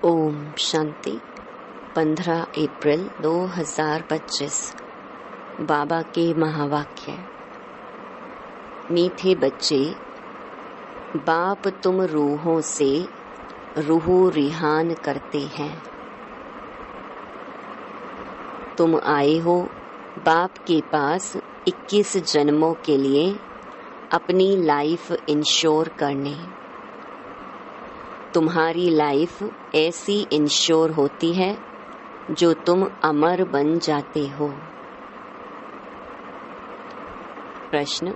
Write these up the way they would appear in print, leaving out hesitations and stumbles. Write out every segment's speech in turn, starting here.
ओम शांति। 15 अप्रैल 2025। बाबा के महावाक्य। मीठे बच्चे, बाप तुम रूहों से रूह रिहान करते हैं। तुम आए हो बाप के पास 21 जन्मों के लिए अपनी लाइफ इंश्योर करने। तुम्हारी लाइफ ऐसी इंश्योर होती है जो तुम अमर बन जाते हो। प्रश्न: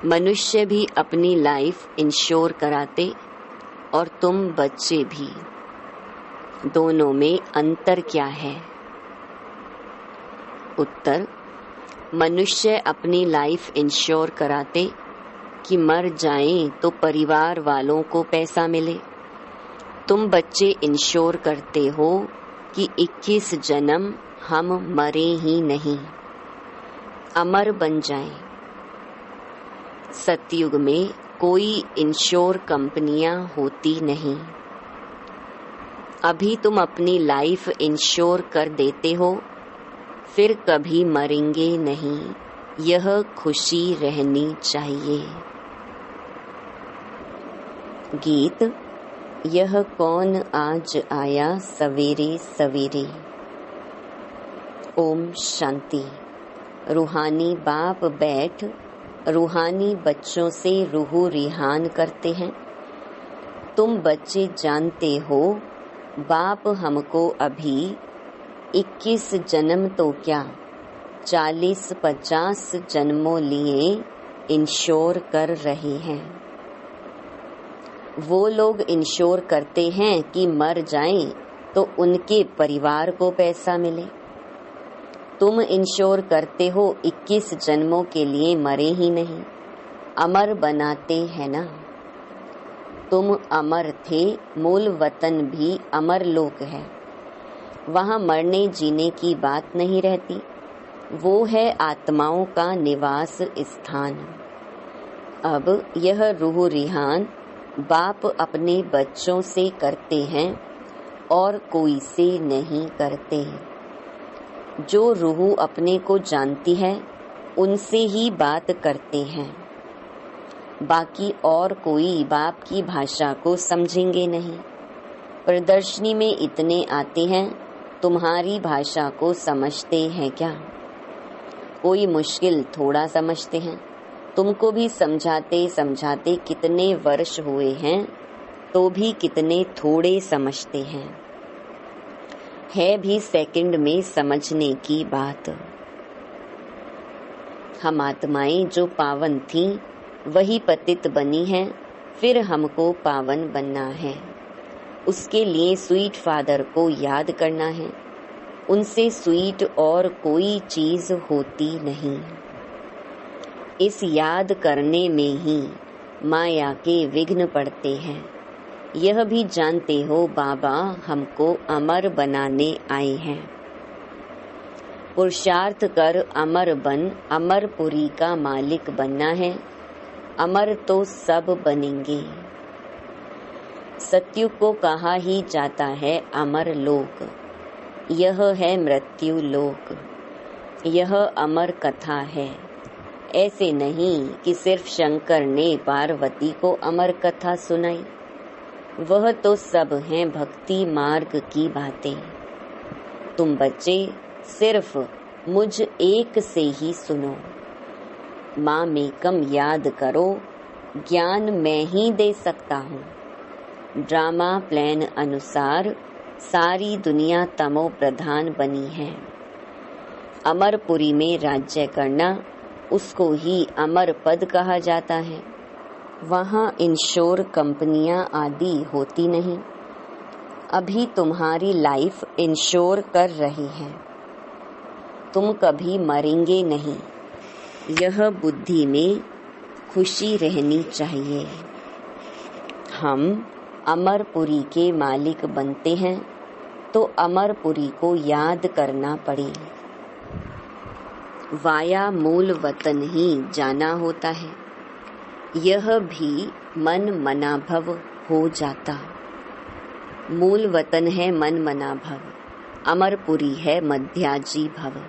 मनुष्य भी अपनी लाइफ इंश्योर कराते और तुम बच्चे भी, दोनों में अंतर क्या है? उत्तर: मनुष्य अपनी लाइफ इंश्योर कराते कि मर जाएं तो परिवार वालों को पैसा मिले। तुम बच्चे इंश्योर करते हो कि 21 जन्म हम मरे ही नहीं, अमर बन जाएं। सतयुग में कोई इंश्योर कंपनियां होती नहीं। अभी तुम अपनी लाइफ इंश्योर कर देते हो, फिर कभी मरेंगे नहीं, यह खुशी रहनी चाहिए। गीत। यह कौन आज आया सवेरे सवेरे। ओम शांति। रूहानी बाप बैठ रूहानी बच्चों से रूह रिहान करते हैं। तुम बच्चे जानते हो बाप हमको अभी 21 जन्म तो क्या 40-50 जन्मों लिए इंश्योर कर रहे हैं। वो लोग इंश्योर करते हैं कि मर जाएं तो उनके परिवार को पैसा मिले। तुम इंश्योर करते हो 21 जन्मों के लिए मरे ही नहीं, अमर बनाते हैं ना। तुम अमर थे, मूल वतन भी अमर लोक है। वहाँ मरने जीने की बात नहीं रहती, वो है आत्माओं का निवास स्थान। अब यह रूह रिहान बाप अपने बच्चों से करते हैं और कोई से नहीं करते। जो रूह अपने को जानती है उनसे ही बात करते हैं। बाकी और कोई बाप की भाषा को समझेंगे नहीं। प्रदर्शनी में इतने आते हैं, तुम्हारी भाषा को समझते हैं क्या? कोई मुश्किल थोड़ा समझते हैं। तुमको भी समझाते समझाते कितने वर्ष हुए हैं, तो भी कितने थोड़े समझते हैं। है भी सेकंड में समझने की बात। हम आत्माएं जो पावन थीं, वही पतित बनी हैं, फिर हमको पावन बनना है। उसके लिए स्वीट फादर को याद करना है। उनसे स्वीट और कोई चीज होती नहीं। इस याद करने में ही माया के विघ्न पड़ते हैं। यह भी जानते हो बाबा हमको अमर बनाने आए हैं। पुरुषार्थ कर अमर बन अमरपुरी का मालिक बनना है। अमर तो सब बनेंगे। सत्युग को कहा ही जाता है अमर लोक। यह है मृत्यु लोक। यह अमर कथा है। ऐसे नहीं कि सिर्फ शंकर ने पार्वती को अमर कथा सुनाई। वह तो सब हैं भक्ति मार्ग की बातें। तुम बच्चे सिर्फ मुझ एक से ही सुनो। माँ में कम याद करो, ज्ञान मैं ही दे सकता हूँ। ड्रामा प्लान अनुसार सारी दुनिया तमो प्रधान बनी है। अमरपुरी में राज्य करना, उसको ही अमर पद कहा जाता है। वहाँ इंश्योर कंपनियां आदि होती नहीं। अभी तुम्हारी लाइफ इंश्योर कर रही है। तुम कभी मरेंगे नहीं, यह बुद्धि में खुशी रहनी चाहिए। हम अमरपुरी के मालिक बनते हैं तो अमरपुरी को याद करना पड़े। वाया मूल वतन ही जाना होता है। यह भी मन मनाभव हो जाता। मूल वतन है मन मना भव, अमरपुरी है मध्याजी भव।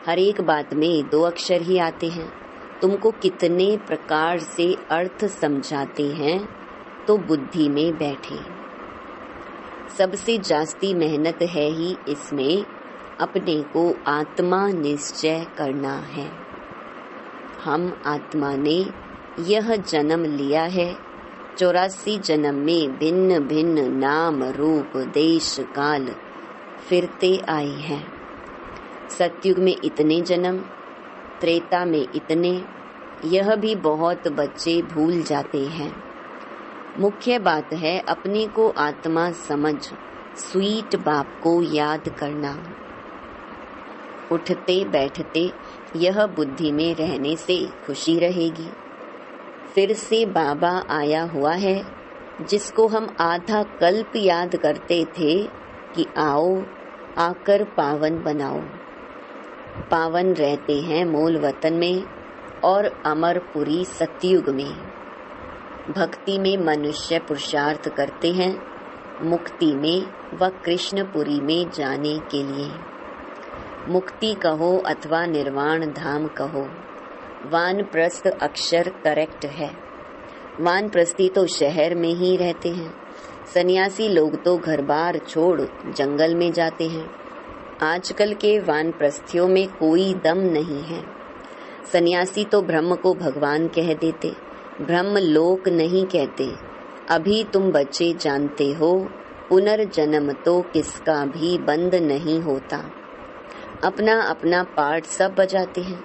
हर एक बात में 2 अक्षर ही आते हैं, तुमको कितने प्रकार से अर्थ समझाते हैं तो बुद्धि में बैठे। सबसे जास्ती मेहनत है ही इसमें, अपने को आत्मा निश्चय करना है। हम आत्मा ने यह जन्म लिया है, 84 जन्म में भिन्न भिन्न नाम रूप देश काल फिरते आए हैं। सतयुग में इतने जन्म, त्रेता में इतने, यह भी बहुत बच्चे भूल जाते हैं। मुख्य बात है अपने को आत्मा समझ स्वीट बाप को याद करना। उठते बैठते यह बुद्धि में रहने से खुशी रहेगी। फिर से बाबा आया हुआ है, जिसको हम आधा कल्प याद करते थे कि आओ आकर पावन बनाओ। पावन रहते हैं मूल वतन में और अमरपुरी सतयुग में। भक्ति में मनुष्य पुरुषार्थ करते हैं, मुक्ति में व कृष्णपुरी में जाने के लिए। मुक्ति कहो अथवा निर्वाण धाम कहो, वानप्रस्थ अक्षर करेक्ट है। वानप्रस्थी तो शहर में ही रहते हैं, सन्यासी लोग तो घर बार छोड़ जंगल में जाते हैं। आजकल के वानप्रस्थियों में कोई दम नहीं है। सन्यासी तो ब्रह्म को भगवान कह देते, ब्रह्म लोक नहीं कहते। अभी तुम बच्चे जानते हो, पुनर्जन्म तो किसका भी बंद नहीं होता। अपना अपना पार्ट सब बजाते हैं,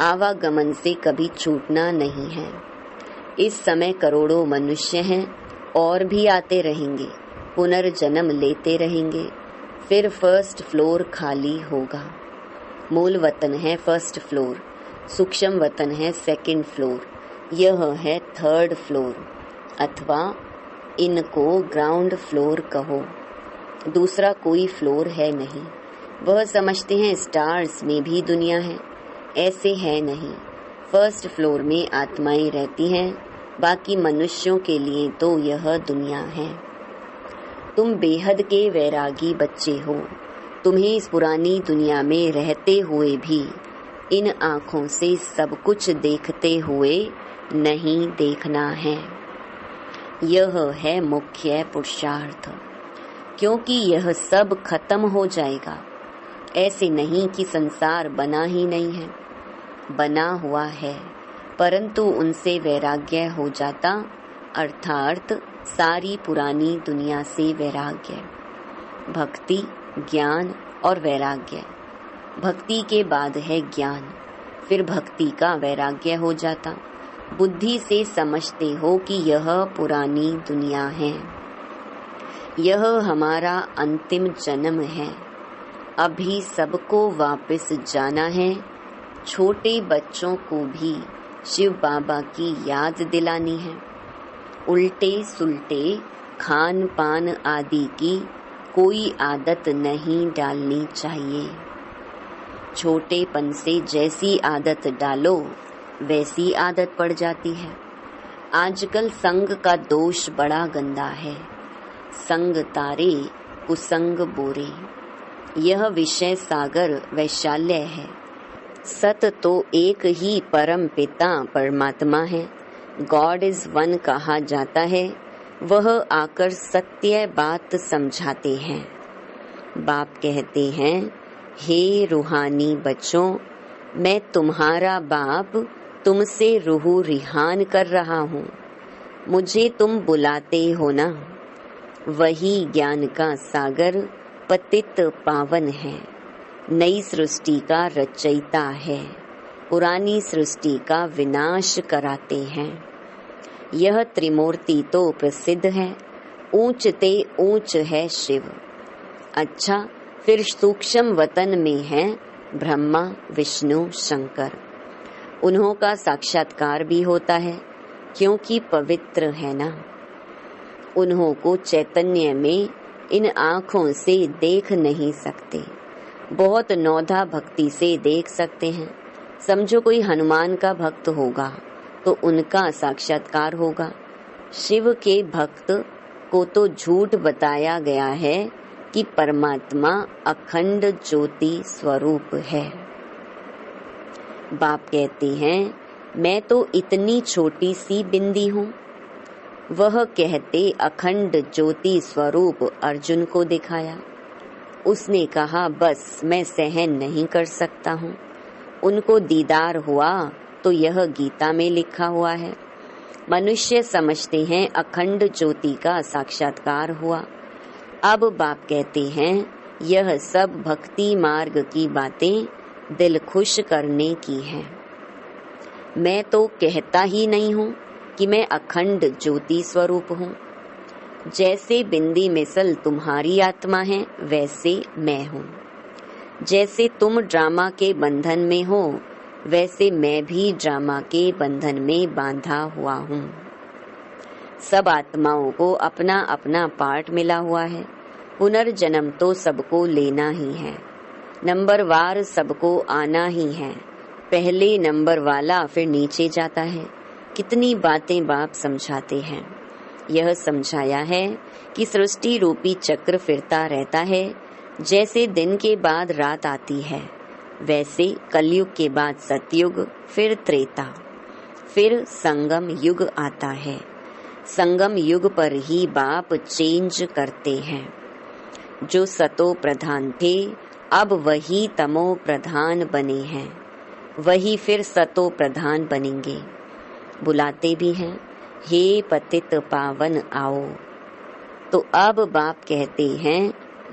आवागमन से कभी छूटना नहीं है। इस समय करोड़ों मनुष्य हैं और भी आते रहेंगे, पुनर्जन्म लेते रहेंगे, फिर फर्स्ट फ्लोर खाली होगा। मूल वतन है फर्स्ट फ्लोर, सूक्ष्म वतन है सेकंड फ्लोर, यह है थर्ड फ्लोर, अथवा इनको ग्राउंड फ्लोर कहो। दूसरा कोई फ्लोर है नहीं। वह समझते हैं स्टार्स में भी दुनिया है, ऐसे है नहीं। फर्स्ट फ्लोर में आत्माएं रहती हैं, बाकी मनुष्यों के लिए तो यह दुनिया है। तुम बेहद के वैरागी बच्चे हो, तुम्हें इस पुरानी दुनिया में रहते हुए भी इन आँखों से सब कुछ देखते हुए नहीं देखना है। यह है मुख्य पुरुषार्थ, क्योंकि यह सब खत्म हो जाएगा। ऐसे नहीं कि संसार बना ही नहीं है, बना हुआ है, परंतु उनसे वैराग्य हो जाता, अर्थात सारी पुरानी दुनिया से वैराग्य। भक्ति, ज्ञान और वैराग्य। भक्ति के बाद है ज्ञान, फिर भक्ति का वैराग्य हो जाता। बुद्धि से समझते हो कि यह पुरानी दुनिया है, यह हमारा अंतिम जन्म है, अभी सबको वापस जाना है। छोटे बच्चों को भी शिव बाबा की याद दिलानी है। उल्टे सुल्टे खान पान आदि की कोई आदत नहीं डालनी चाहिए। छोटेपन से जैसी आदत डालो वैसी आदत पड़ जाती है। आजकल संग का दोष बड़ा गंदा है। संग तारे कुसंग बोरे, यह विषय सागर वैशाल्य है। सत तो एक ही परम पिता परमात्मा है, गॉड इज वन कहा जाता है। वह आकर सत्य बात समझाते हैं। बाप कहते हैं, हे रूहानी बच्चों, मैं तुम्हारा बाप तुमसे रूह रिहान कर रहा हूँ। मुझे तुम बुलाते हो ना। वही ज्ञान का सागर पतित पावन है, नई सृष्टि का रचयिता है, पुरानी सृष्टि का विनाश कराते हैं। यह त्रिमूर्ति तो प्रसिद्ध है, ऊंचते ऊंच है शिव। अच्छा, फिर सूक्ष्म वतन में है ब्रह्मा विष्णु शंकर। उन्हों का साक्षात्कार भी होता है, क्योंकि पवित्र है ना। उन्हों को चैतन्य में इन आँखों से देख नहीं सकते, बहुत नौधा भक्ति से देख सकते हैं। समझो कोई हनुमान का भक्त होगा तो उनका साक्षात्कार होगा। शिव के भक्त को तो झूठ बताया गया है कि परमात्मा अखंड ज्योति स्वरूप है। बाप कहते हैं मैं तो इतनी छोटी सी बिंदी हूँ। वह कहते अखंड ज्योति स्वरूप अर्जुन को दिखाया। उसने कहा बस मैं सहन नहीं कर सकता हूँ। उनको दीदार हुआ तो यह गीता में लिखा हुआ है। मनुष्य समझते हैं अखंड ज्योति का साक्षात्कार हुआ। अब बाप कहते हैं यह सब भक्ति मार्ग की बातें दिल खुश करने की हैं। मैं तो कहता ही नहीं हूँ कि मैं अखंड ज्योति स्वरूप हूँ। जैसे बिंदी मिसल तुम्हारी आत्मा है वैसे मैं हूँ। जैसे तुम ड्रामा के बंधन में हो वैसे मैं भी ड्रामा के बंधन में बांधा हुआ हूँ। सब आत्माओं को अपना अपना पार्ट मिला हुआ है। पुनर्जन्म तो सबको लेना ही है। नंबरवार सबको आना ही है। पहले नंबर वाला फिर नीचे जाता है। कितनी बातें बाप समझाते हैं। यह समझाया है कि सृष्टि रूपी चक्र फिरता रहता है। जैसे दिन के बाद रात आती है वैसे कलयुग के बाद सतयुग, फिर त्रेता, फिर संगम युग आता है। संगम युग पर ही बाप चेंज करते हैं। जो सतो प्रधान थे अब वही तमो प्रधान बने हैं। वही फिर सतो प्रधान बनेंगे। बुलाते भी हैं हे पतित पावन आओ। तो अब बाप कहते हैं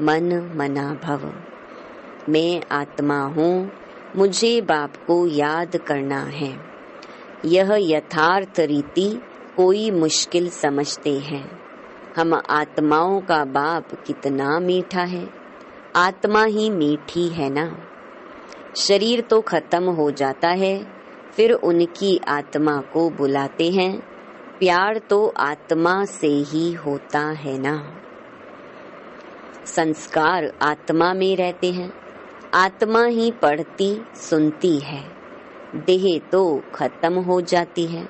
मन मना भव। मैं आत्मा हूँ, मुझे बाप को याद करना है। यह यथार्थ रीति कोई मुश्किल समझते हैं। हम आत्माओं का बाप कितना मीठा है। आत्मा ही मीठी है ना। शरीर तो खत्म हो जाता है, फिर उनकी आत्मा को बुलाते हैं। प्यार तो आत्मा से ही होता है ना। संस्कार आत्मा में रहते हैं। आत्मा ही पढ़ती सुनती है। देह तो खत्म हो जाती है।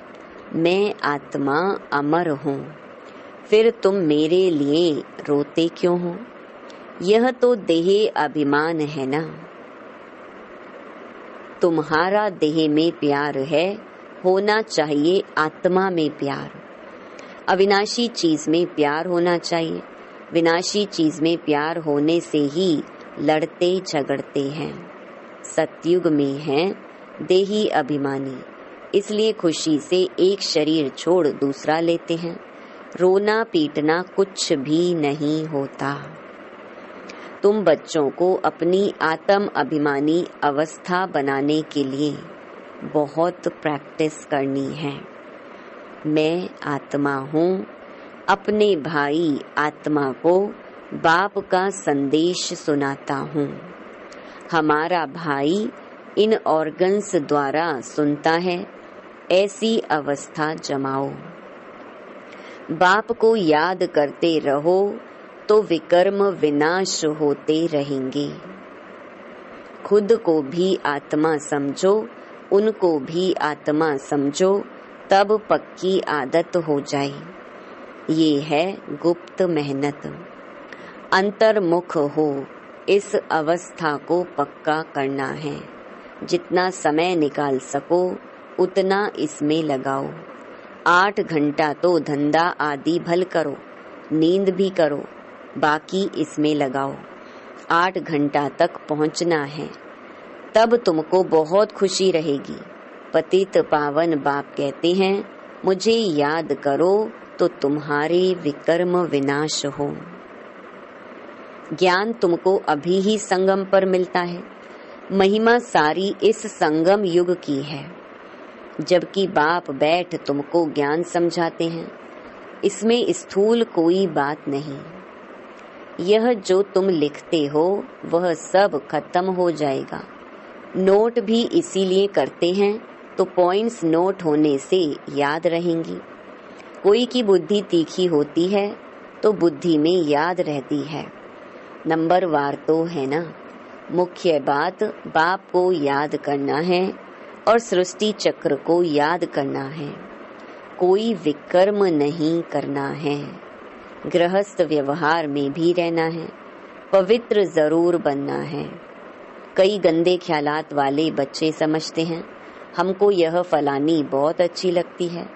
मैं आत्मा अमर हूँ। फिर तुम मेरे लिए रोते क्यों हो। यह तो देह अभिमान है ना। तुम्हारा देह में प्यार है, होना चाहिए आत्मा में प्यार। अविनाशी चीज में प्यार होना चाहिए। विनाशी चीज में प्यार होने से ही लड़ते झगड़ते हैं। सतयुग में हैं देही अभिमानी, इसलिए खुशी से एक शरीर छोड़ दूसरा लेते हैं। रोना पीटना कुछ भी नहीं होता। तुम बच्चों को अपनी आत्म अभिमानी अवस्था बनाने के लिए बहुत प्रैक्टिस करनी है। मैं आत्मा हूँ। अपने भाई आत्मा को बाप का संदेश सुनाता हूँ। हमारा भाई इन ऑर्गन्स द्वारा सुनता है। ऐसी अवस्था जमाओ। बाप को याद करते रहो तो विकर्म विनाश होते रहेंगे। खुद को भी आत्मा समझो, उनको भी आत्मा समझो, तब पक्की आदत हो जाए। ये है गुप्त मेहनत। अंतर्मुख हो, इस अवस्था को पक्का करना है। जितना समय निकाल सको उतना इसमें लगाओ। 8 घंटा तो धंधा आदि भल करो, नींद भी करो, बाकी इसमें लगाओ। 8 घंटा तक पहुंचना है, तब तुमको बहुत खुशी रहेगी। पतित पावन बाप कहते हैं मुझे याद करो तो तुम्हारे विकर्म विनाश हो। ज्ञान तुमको अभी ही संगम पर मिलता है। महिमा सारी इस संगम युग की है, जबकि बाप बैठ तुमको ज्ञान समझाते हैं। इसमें स्थूल कोई बात नहीं। यह जो तुम लिखते हो वह सब खत्म हो जाएगा। नोट भी इसीलिए करते हैं तो पॉइंट्स नोट होने से याद रहेंगी। कोई की बुद्धि तीखी होती है तो बुद्धि में याद रहती है। नंबर वार तो है ना। मुख्य बात बाप को याद करना है और सृष्टि चक्र को याद करना है। कोई विकर्म नहीं करना है। गृहस्थ व्यवहार में भी रहना है, पवित्र जरूर बनना है। कई गंदे ख्यालात वाले बच्चे समझते हैं हमको यह फलानी बहुत अच्छी लगती है,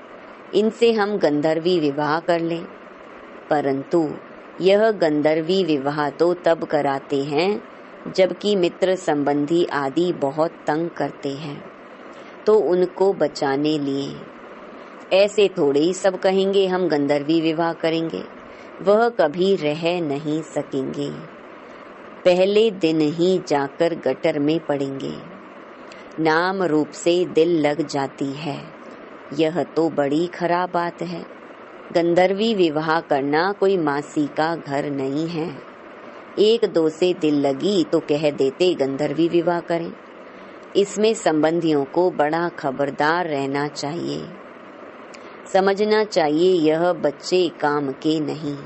इनसे हम गंधर्वी विवाह कर लें। परंतु यह गंधर्वी विवाह तो तब कराते हैं जबकि मित्र संबंधी आदि बहुत तंग करते हैं, तो उनको बचाने लिए। ऐसे थोड़े ही सब कहेंगे हम गंधर्वी विवाह करेंगे, वह कभी रह नहीं सकेंगे, पहले दिन ही जाकर गटर में पड़ेंगे। नाम रूप से दिल लग जाती है, यह तो बड़ी खराब बात है। गंधर्वी विवाह करना कोई मासी का घर नहीं है। एक दो से दिल लगी तो कह देते गंधर्वी विवाह करें। इसमें संबंधियों को बड़ा खबरदार रहना चाहिए, समझना चाहिए यह बच्चे काम के नहीं।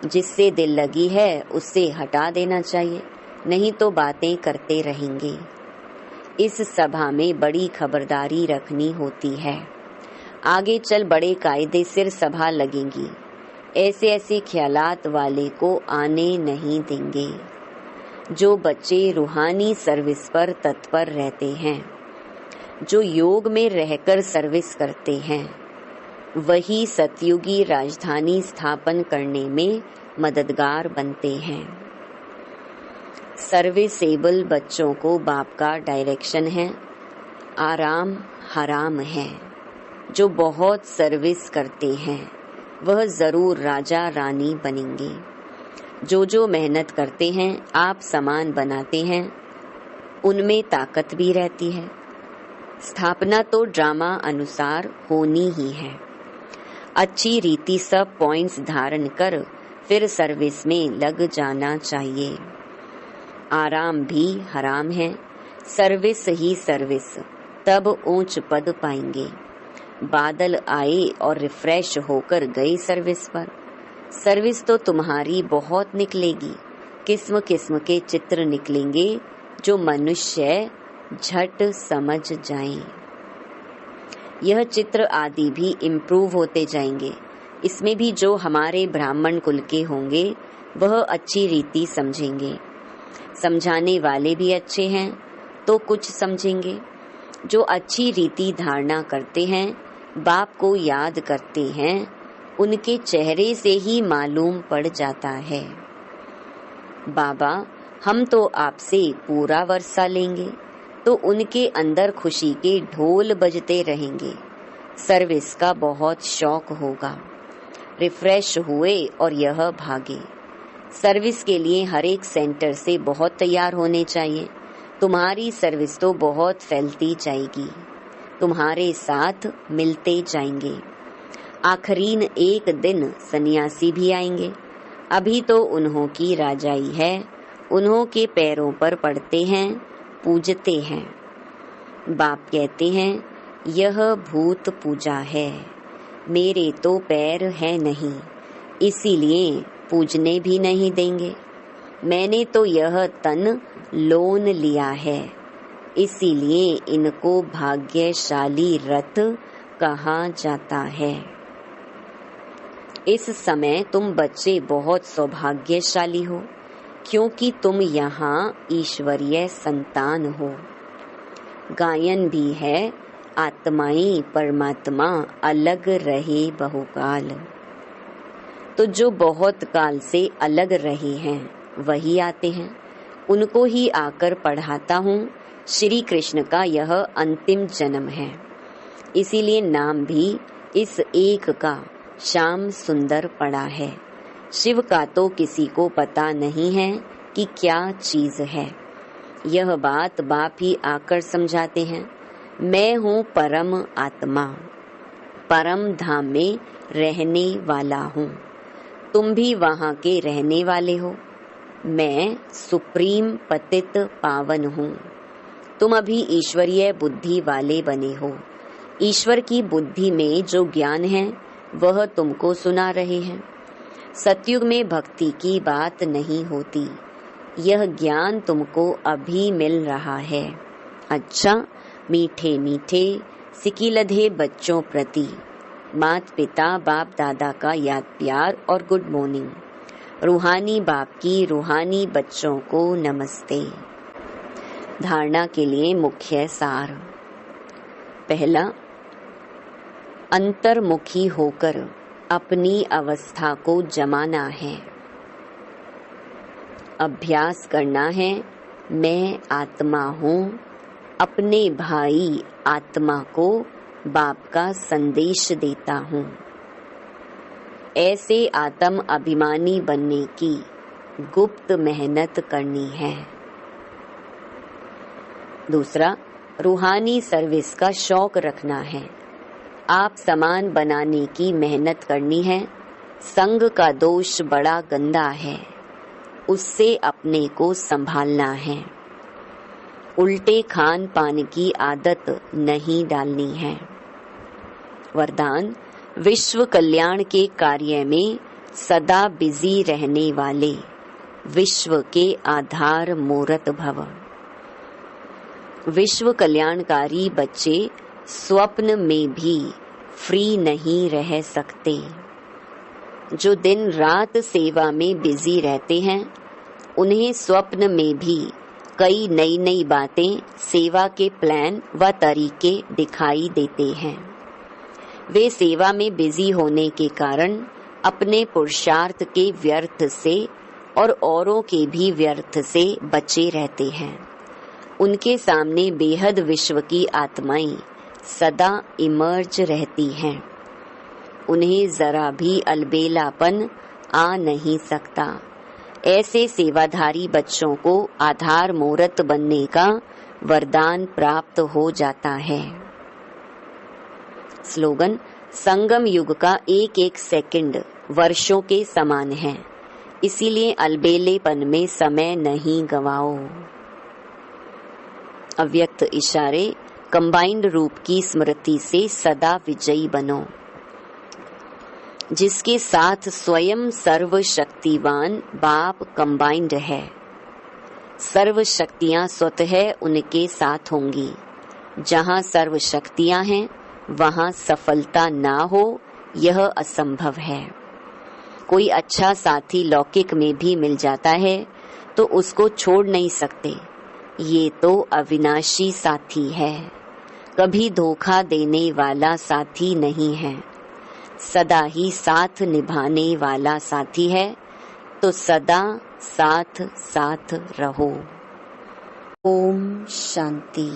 जिससे दिल लगी है उससे हटा देना चाहिए, नहीं तो बातें करते रहेंगे। इस सभा में बड़ी खबरदारी रखनी होती है। आगे चल बड़े कायदे सिर सभा लगेंगी, ऐसे ऐसे ख्यालात वाले को आने नहीं देंगे। जो बच्चे रूहानी सर्विस पर तत्पर रहते हैं, जो योग में रहकर सर्विस करते हैं, वही सतयुगी राजधानी स्थापन करने में मददगार बनते हैं। सर्विसेबल बच्चों को बाप का डायरेक्शन है, आराम हराम है। जो बहुत सर्विस करते हैं वह जरूर राजा रानी बनेंगे। जो मेहनत करते हैं, आप समान बनाते हैं, उनमें ताकत भी रहती है। स्थापना तो ड्रामा अनुसार होनी ही है। अच्छी रीति सब पॉइंट्स धारण कर फिर सर्विस में लग जाना चाहिए। आराम भी हराम है, सर्विस ही सर्विस, तब ऊंच पद पाएंगे। बादल आए और रिफ्रेश होकर गए सर्विस पर। सर्विस तो तुम्हारी बहुत निकलेगी, किस्म किस्म के चित्र निकलेंगे जो मनुष्य झट समझ जाएं। यह चित्र आदि भी इम्प्रूव होते जाएंगे। इसमें भी जो हमारे ब्राह्मण कुल के होंगे वह अच्छी रीति समझेंगे। समझाने वाले भी अच्छे हैं तो कुछ समझेंगे। जो अच्छी रीति धारणा करते हैं, बाप को याद करते हैं, उनके चेहरे से ही मालूम पड़ जाता है। बाबा हम तो आपसे पूरा वर्षा लेंगे, तो उनके अंदर खुशी के ढोल बजते रहेंगे। सर्विस का बहुत शौक होगा। रिफ्रेश हुए और यह भागे। सर्विस के लिए हर एक सेंटर से बहुत तैयार होने चाहिए। तुम्हारी सर्विस तो बहुत फैलती जाएगी, तुम्हारे साथ मिलते जाएंगे। आखरीन एक दिन सन्यासी भी आएंगे। अभी तो उन्हों की राजाई है, उन्हों के पैरों पर पड़ते हैं, पूजते हैं। बाप कहते हैं यह भूत पूजा है, मेरे तो पैर है नहीं, इसीलिए पूजने भी नहीं देंगे। मैंने तो यह तन लोन लिया है, इसीलिए इनको भाग्यशाली रथ कहा जाता है। इस समय तुम बच्चे बहुत सौभाग्यशाली हो, क्योंकि तुम यहाँ ईश्वरीय संतान हो। गायन भी है, आत्माएं परमात्मा अलग रहे बहुकाल। तो जो बहुत काल से अलग रहे हैं वही आते हैं, उनको ही आकर पढ़ाता हूँ। श्री कृष्ण का यह अंतिम जन्म है, इसीलिए नाम भी इस एक का श्याम सुंदर पड़ा है। शिव का तो किसी को पता नहीं है कि क्या चीज है। यह बात बाप ही आकर समझाते हैं। मैं हूँ परम आत्मा, परम धाम में रहने वाला हूँ। तुम भी वहाँ के रहने वाले हो। मैं सुप्रीम पतित पावन हूँ। तुम अभी ईश्वरीय बुद्धि वाले बने हो। ईश्वर की बुद्धि में जो ज्ञान है वह तुमको सुना रहे हैं। सतयुग में भक्ति की बात नहीं होती, यह ज्ञान तुमको अभी मिल रहा है। अच्छा, मीठे मीठे सिकिलधे बच्चों प्रति माता पिता बाप दादा का याद प्यार और गुड मॉर्निंग। रूहानी बाप की रूहानी बच्चों को नमस्ते। धारणा के लिए मुख्य सार। पहला, अंतर्मुखी होकर अपनी अवस्था को जमाना है। अभ्यास करना है, मैं आत्मा हूँ, अपने भाई आत्मा को बाप का संदेश देता हूँ। ऐसे आत्म अभिमानी बनने की गुप्त मेहनत करनी है। दूसरा, रूहानी सर्विस का शौक रखना है। आप समान बनाने की मेहनत करनी है। संग का दोष बड़ा गंदा है, उससे अपने को संभालना है। उल्टे खान पान की आदत नहीं डालनी है। वरदान, विश्व कल्याण के कार्य में सदा बिजी रहने वाले विश्व के आधार मूर्त भव। विश्व कल्याणकारी बच्चे स्वप्न में भी फ्री नहीं रह सकते। जो दिन रात सेवा में बिजी रहते हैं, उन्हें स्वप्न में भी कई नई नई बातें, सेवा के प्लान व तरीके दिखाई देते हैं। वे सेवा में बिजी होने के कारण अपने पुरुषार्थ के व्यर्थ से और औरों के भी व्यर्थ से बचे रहते हैं। उनके सामने बेहद विश्व की आत्माएं सदा इमर्ज रहती हैं। उन्हें जरा भी अलबेलापन आ नहीं सकता। ऐसे सेवाधारी बच्चों को आधार मूर्त बनने का वरदान प्राप्त हो जाता है। स्लोगन, संगम युग का एक एक सेकंड वर्षों के समान है, इसीलिए अलबेलेपन में समय नहीं गवाओ। अव्यक्त इशारे, कंबाइंड रूप की स्मृति से सदा विजयी बनो, जिसके साथ स्वयं सर्वशक्तिवान बाप कंबाइंड है। सर्व शक्तियां स्वतः उनके साथ होंगी। जहां सर्व शक्तियां हैं, वहां सफलता ना हो, यह असंभव है। कोई अच्छा साथी लौकिक में भी मिल जाता है तो उसको छोड़ नहीं सकते। ये तो अविनाशी साथी है, कभी धोखा देने वाला साथी नहीं है। सदा ही साथ निभाने वाला साथी है, तो सदा साथ साथ रहो। ओम शांति।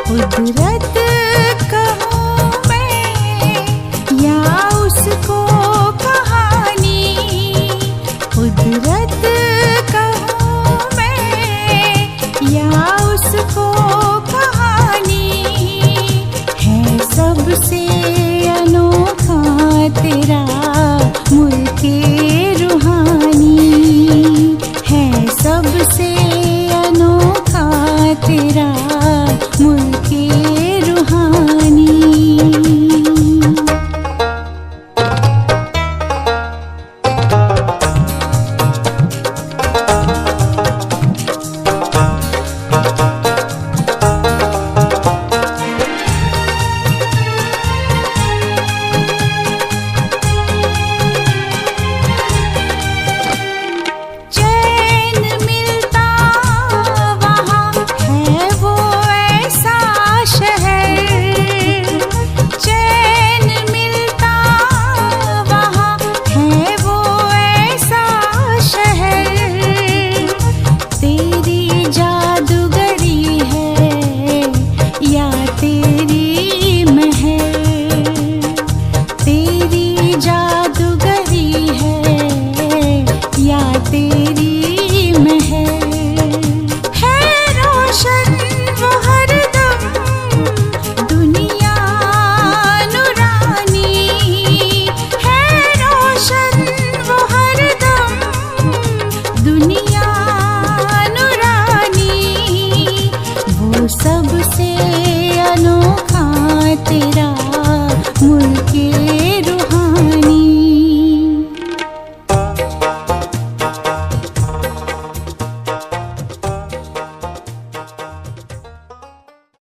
कुदरत कहूँ मैं या उसको कहानी, कुदरत कहूँ मैं या उसको कहानी, है सबसे अनोखा तेरा मुल्के रूहानी, है सबसे अनोखा तेरा मुल्के रूहानी। सबसे अनोखा तेरा मुल्के